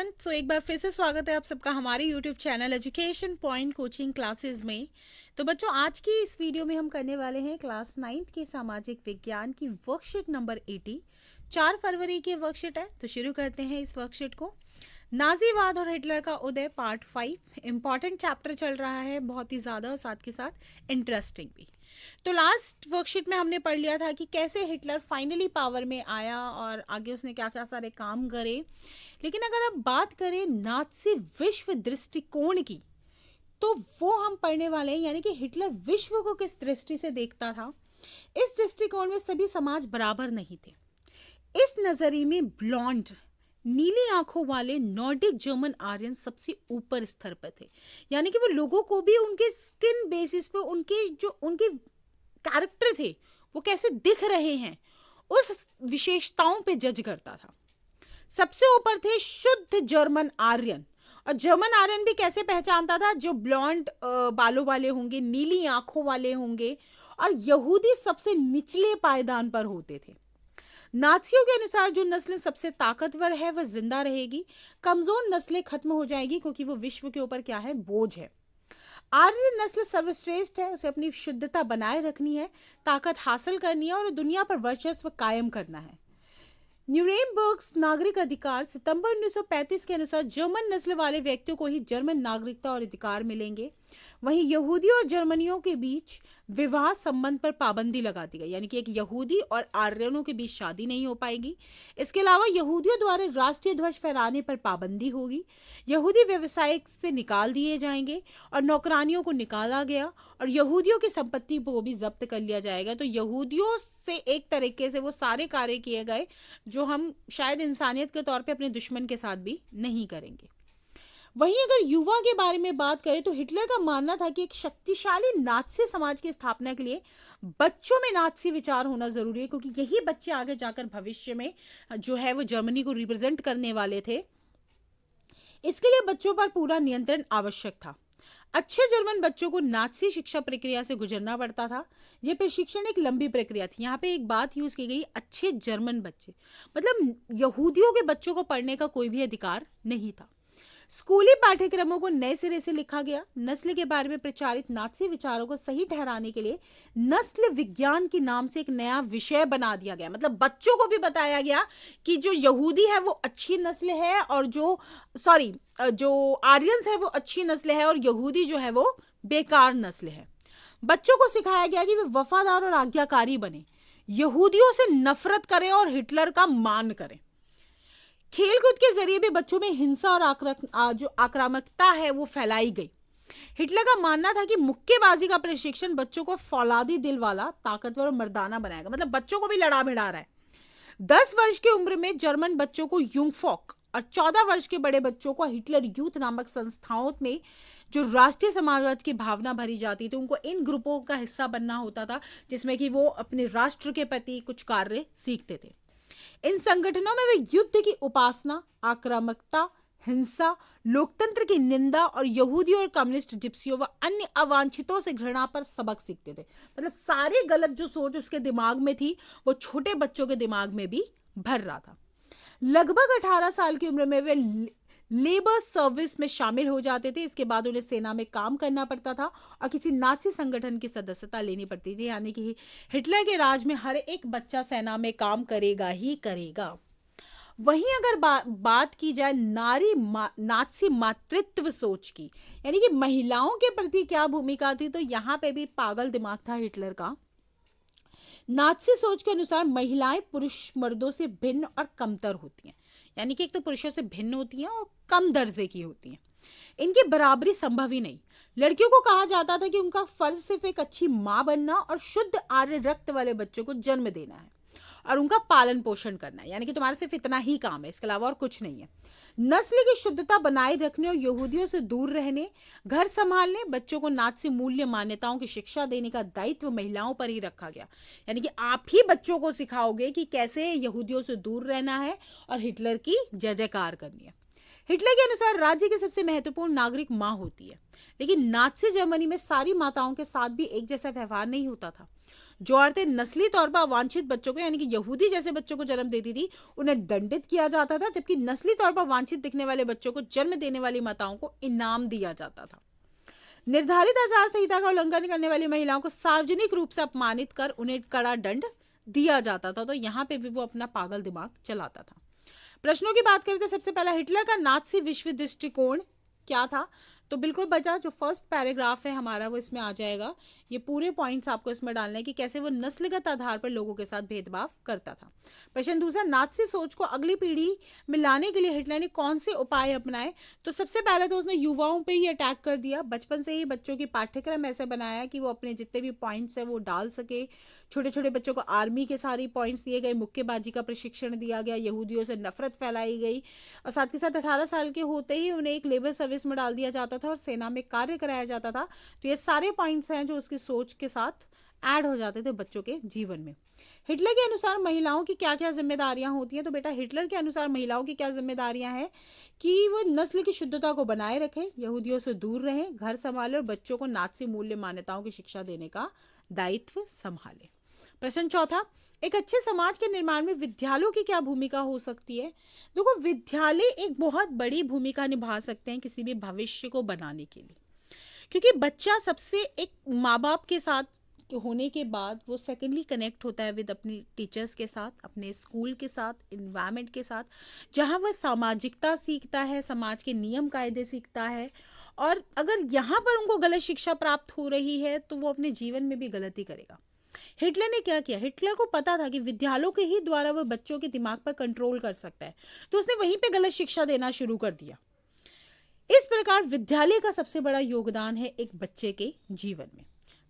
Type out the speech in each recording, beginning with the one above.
Student, तो एक बार फिर से स्वागत है आप सबका हमारे YouTube channel education point coaching classes में। तो बच्चों, आज की इस वीडियो में हम करने वाले हैं क्लास 9th के सामाजिक विज्ञान की वर्कशीट नंबर 80। 4 फरवरी की वर्कशीट है, तो शुरू करते हैं इस वर्कशीट को। नाजीवाद और हिटलर का उदय पार्ट 5। इम्पॉर्टेंट चैप्टर चल रहा है, बहुत ही ज़्यादा, और साथ के साथ इंटरेस्टिंग भी। तो लास्ट वर्कशीट में हमने पढ़ लिया था कि कैसे हिटलर फाइनली पावर में आया और आगे उसने क्या क्या सारे काम करे। लेकिन अगर आप बात करें नाज़ी विश्व दृष्टिकोण की, तो वो हम पढ़ने वाले हैं, यानी कि हिटलर विश्व को किस दृष्टि से देखता था। इस दृष्टिकोण में सभी समाज बराबर नहीं थे। इस नजरिए में ब्लॉन्ड, नीली आंखों वाले नॉर्डिक जर्मन आर्यन सबसे ऊपर स्तर पर थे। यानी कि वो लोगों को भी उनके स्किन बेसिस पे उनके कैरेक्टर थे, वो कैसे दिख रहे हैं, उस विशेषताओं पे जज करता था। सबसे ऊपर थे शुद्ध जर्मन आर्यन। और जर्मन आर्यन भी कैसे पहचानता था? जो ब्लॉन्ड बालों वाले होंगे, नीली आंखों वाले होंगे, और यहूदी सबसे निचले पायदान पर होते थे। नाजियों के अनुसार जो नस्ल सबसे ताकतवर है वह जिंदा रहेगी, कमजोर नस्लें खत्म हो जाएगी, क्योंकि वो विश्व के ऊपर क्या है? बोझ है। आर्य नस्ल सर्वश्रेष्ठ है, उसे अपनी शुद्धता बनाए रखनी है, ताकत हासिल करनी है और दुनिया पर वर्चस्व कायम करना है। न्यूरेमबर्ग्स नागरिक अधिकार सितंबर 1935 के अनुसार जर्मन नस्ल वाले व्यक्तियों को ही जर्मन नागरिकता और अधिकार मिलेंगे। वहीं यहूदी और जर्मनियों के बीच विवाह संबंध पर पाबंदी लगा दी गई, यानी कि एक यहूदी और आर्यनों के बीच शादी नहीं हो पाएगी। इसके अलावा यहूदियों द्वारा राष्ट्रीय ध्वज फहराने पर पाबंदी होगी। यहूदी व्यवसाय से निकाल दिए जाएंगे और नौकरानियों को निकाला गया, और यहूदियों की संपत्ति को भी जब्त कर लिया जाएगा। तो यहूदियों से एक तरीके से वो सारे कार्य किए गए जो हम शायद इंसानियत के तौर पे अपने दुश्मन के साथ भी नहीं करेंगे। वहीं अगर युवा के बारे में बात करें, तो हिटलर का मानना था कि एक शक्तिशाली नाज़ी समाज की स्थापना के लिए बच्चों में नाज़ी विचार होना जरूरी है, क्योंकि यही बच्चे आगे जाकर भविष्य में जो है वो जर्मनी को रिप्रेजेंट करने वाले थे। इसके लिए बच्चों पर पूरा नियंत्रण आवश्यक था। अच्छे जर्मन बच्चों को नाज़ी शिक्षा प्रक्रिया से गुजरना पड़ता था। यह प्रशिक्षण एक लंबी प्रक्रिया थी। यहाँ पे एक बात यूज की गई, अच्छे जर्मन बच्चे, मतलब यहूदियों के बच्चों को पढ़ने का कोई भी अधिकार नहीं था। स्कूली पाठ्यक्रमों को नए सिरे से लिखा गया। नस्ल के बारे में प्रचारित नाज़ी विचारों को सही ठहराने के लिए नस्ल विज्ञान के नाम से एक नया विषय बना दिया गया। मतलब बच्चों को भी बताया गया कि जो यहूदी है वो अच्छी नस्ल है, और जो आर्यंस है वो अच्छी नस्ल है, और यहूदी जो है वो बेकार नस्ल है। बच्चों को सिखाया गया कि वे वफादार और आज्ञाकारी बने, यहूदियों से नफरत करें और हिटलर का मान करें। खेलकूद के जरिए भी बच्चों में हिंसा और जो आक्रामकता है वो फैलाई गई। हिटलर का मानना था कि मुक्केबाजी का प्रशिक्षण बच्चों को फौलादी दिल वाला, ताकतवर और मर्दाना बनाएगा। मतलब बच्चों को भी लड़ा भिड़ा रहा है। 10 वर्ष की उम्र में जर्मन बच्चों को यूंगफॉक और 14 वर्ष के बड़े बच्चों को हिटलर यूथ नामक संस्थाओं में जो राष्ट्रीय समाजवाद की भावना भरी जाती थी, उनको इन ग्रुपों का हिस्सा बनना होता था, जिसमें कि वो अपने राष्ट्र के प्रति कुछ कार्य सीखते थे। इन संगठनों में वे युद्ध की उपासना, आक्रामकता, हिंसा, लोकतंत्र की निंदा और यहूदी और कम्युनिस्ट जिप्सियों व अन्य अवांछितों से घृणा पर सबक सीखते थे। मतलब सारे गलत जो सोच उसके दिमाग में थी वो छोटे बच्चों के दिमाग में भी भर रहा था। लगभग 18 साल की उम्र में वे लेबर सर्विस में शामिल हो जाते थे। इसके बाद उन्हें सेना में काम करना पड़ता था और किसी नाज़ी संगठन की सदस्यता लेनी पड़ती थी। यानी कि हिटलर के राज में हर एक बच्चा सेना में काम करेगा ही करेगा। वहीं अगर बात की जाए नाज़ी मातृत्व सोच की, यानी कि महिलाओं के प्रति क्या भूमिका थी, तो यहाँ पे भी पागल दिमाग था हिटलर का। नाज़ी सोच के अनुसार महिलाएं पुरुष मर्दों से भिन्न और कमतर होती हैं, यानी कि एक तो पुरुषों से भिन्न होती हैं और कम दर्जे की होती हैं। इनकी बराबरी संभव ही नहीं। लड़कियों को कहा जाता था कि उनका फर्ज सिर्फ एक अच्छी माँ बनना और शुद्ध आर्य रक्त वाले बच्चों को जन्म देना है और उनका पालन पोषण करना है, यानी कि तुम्हारा सिर्फ इतना ही काम है, इसके अलावा और कुछ नहीं है। नस्ल की शुद्धता बनाए रखने और यहूदियों से दूर रहने, घर संभालने, बच्चों को नाज़ी मूल्य मान्यताओं की शिक्षा देने का दायित्व महिलाओं पर ही रखा गया। यानी कि आप ही बच्चों को सिखाओगे कि कैसे यहूदियों से दूर रहना है और हिटलर की जय जयकार करनी है। हिटलर के अनुसार राज्य की सबसे महत्वपूर्ण नागरिक माँ होती है, लेकिन नाज़ी जर्मनी में सारी माताओं के साथ भी एक जैसा व्यवहार नहीं होता था। जो औरतें नस्ली तौर पर अवांछित बच्चों को यानी कि यहूदी जैसे बच्चों को जन्म देती थी उन्हें दंडित किया जाता था, जबकि नस्ली तौर पर वांछित दिखने वाले बच्चों को जन्म देने वाली माताओं को इनाम दिया जाता था। निर्धारित आचार संहिता का उल्लंघन करने वाली महिलाओं को सार्वजनिक रूप से अपमानित कर उन्हें कड़ा दंड दिया जाता था। तो यहाँ पे भी वो अपना पागल दिमाग चलाता था। प्रश्नों की बात करें तो सबसे पहला, हिटलर का नाज़ी विश्व दृष्टिकोण क्या था? तो बिल्कुल बचा जो फर्स्ट पैराग्राफ है हमारा वो इसमें आ जाएगा। ये पूरे पॉइंट्स आपको इसमें डालने हैं कि कैसे वो नस्लगत आधार पर लोगों के साथ भेदभाव करता था। प्रश्न दूसरा, नाज़ी सोच को अगली पीढ़ी में लाने के लिए हिटलर ने कौन से उपाय अपनाए? तो सबसे पहले तो उसने युवाओं पे ही अटैक कर दिया। बचपन से ही बच्चों की पाठ्यक्रम ऐसे बनाया कि वो अपने जितने भी पॉइंट्स हैं वो डाल सके। छोटे छोटे बच्चों को आर्मी के सारे पॉइंट्स दिए गए, मुक्केबाजी का प्रशिक्षण दिया गया, यहूदियों से नफरत फैलाई गई और साथ के साथ 18 साल के होते ही उन्हें एक लेबर सर्विस में डाल दिया जाता था और सेना में कार्य कराया जाता था। तो ये सारे पॉइंट्स हैं जो उसकी सोच के साथ ऐड हो जाते थे बच्चों के जीवन में। हिटलर के अनुसार महिलाओं की क्या क्या जिम्मेदारियां होती हैं? तो बेटा हिटलर के अनुसार महिलाओं की क्या जिम्मेदारियां हैं कि वो नस्ल की शुद्धता को बनाए रखें, यहूदियों से दूर रहें, घर संभाले और बच्चों को नाज़ी मूल्य मान्यताओं की शिक्षा देने का दायित्व संभाले। प्रश्न चौथा, एक अच्छे समाज के निर्माण में विद्यालयों की क्या भूमिका हो सकती है? देखो, विद्यालय एक बहुत बड़ी भूमिका निभा सकते हैं किसी भी भविष्य को बनाने के लिए, क्योंकि बच्चा सबसे एक माँ बाप के साथ होने के बाद वो सेकेंडली कनेक्ट होता है विद अपनी टीचर्स के साथ, अपने स्कूल के साथ, इन्वायरमेंट के साथ, जहाँ वह सामाजिकता सीखता है, समाज के नियम कायदे सीखता है। और अगर यहाँ पर उनको गलत शिक्षा प्राप्त हो रही है तो वो अपने जीवन में भी गलती करेगा। हिटलर ने क्या किया? हिटलर को पता था कि विद्यालयों के ही द्वारा वह बच्चों के दिमाग पर कंट्रोल कर सकता है, तो उसने वहीं पे गलत शिक्षा देना शुरू कर दिया। इस प्रकार विद्यालय का सबसे बड़ा योगदान है एक बच्चे के जीवन में।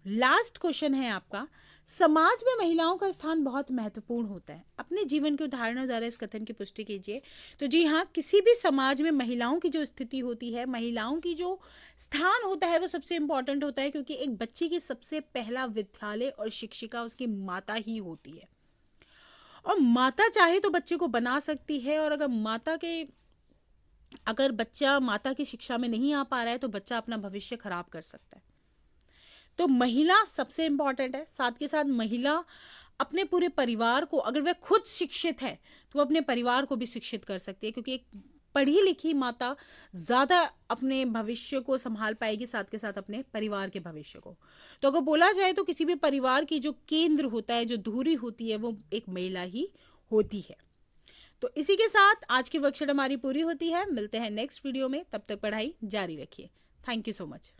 लास्ट क्वेश्चन है आपका, समाज में महिलाओं का स्थान बहुत महत्वपूर्ण होता है। अपने जीवन के उदाहरणों द्वारा इस कथन की पुष्टि कीजिए। तो जी हाँ, किसी भी समाज में महिलाओं की जो स्थिति होती है, महिलाओं की जो स्थान होता है वो सबसे इम्पॉर्टेंट होता है, क्योंकि एक बच्चे की सबसे पहला विद्यालय और शिक्षिका उसकी माता ही होती है। और माता चाहे तो बच्चे को बना सकती है, और अगर बच्चा माता की शिक्षा में नहीं आ पा रहा है तो बच्चा अपना भविष्य खराब कर सकता है। तो महिला सबसे इम्पॉर्टेंट है। साथ के साथ महिला अपने पूरे परिवार को, अगर वह खुद शिक्षित है तो वो अपने परिवार को भी शिक्षित कर सकती है, क्योंकि एक पढ़ी लिखी माता ज़्यादा अपने भविष्य को संभाल पाएगी, साथ के साथ अपने परिवार के भविष्य को। तो अगर बोला जाए तो किसी भी परिवार की जो केंद्र होता है, जो धुरी होती है, वो एक महिला ही होती है। तो इसी के साथ आज की वर्कशीट हमारी पूरी होती है। मिलते हैं नेक्स्ट वीडियो में, तब तक पढ़ाई जारी रखिए। Thank you so much.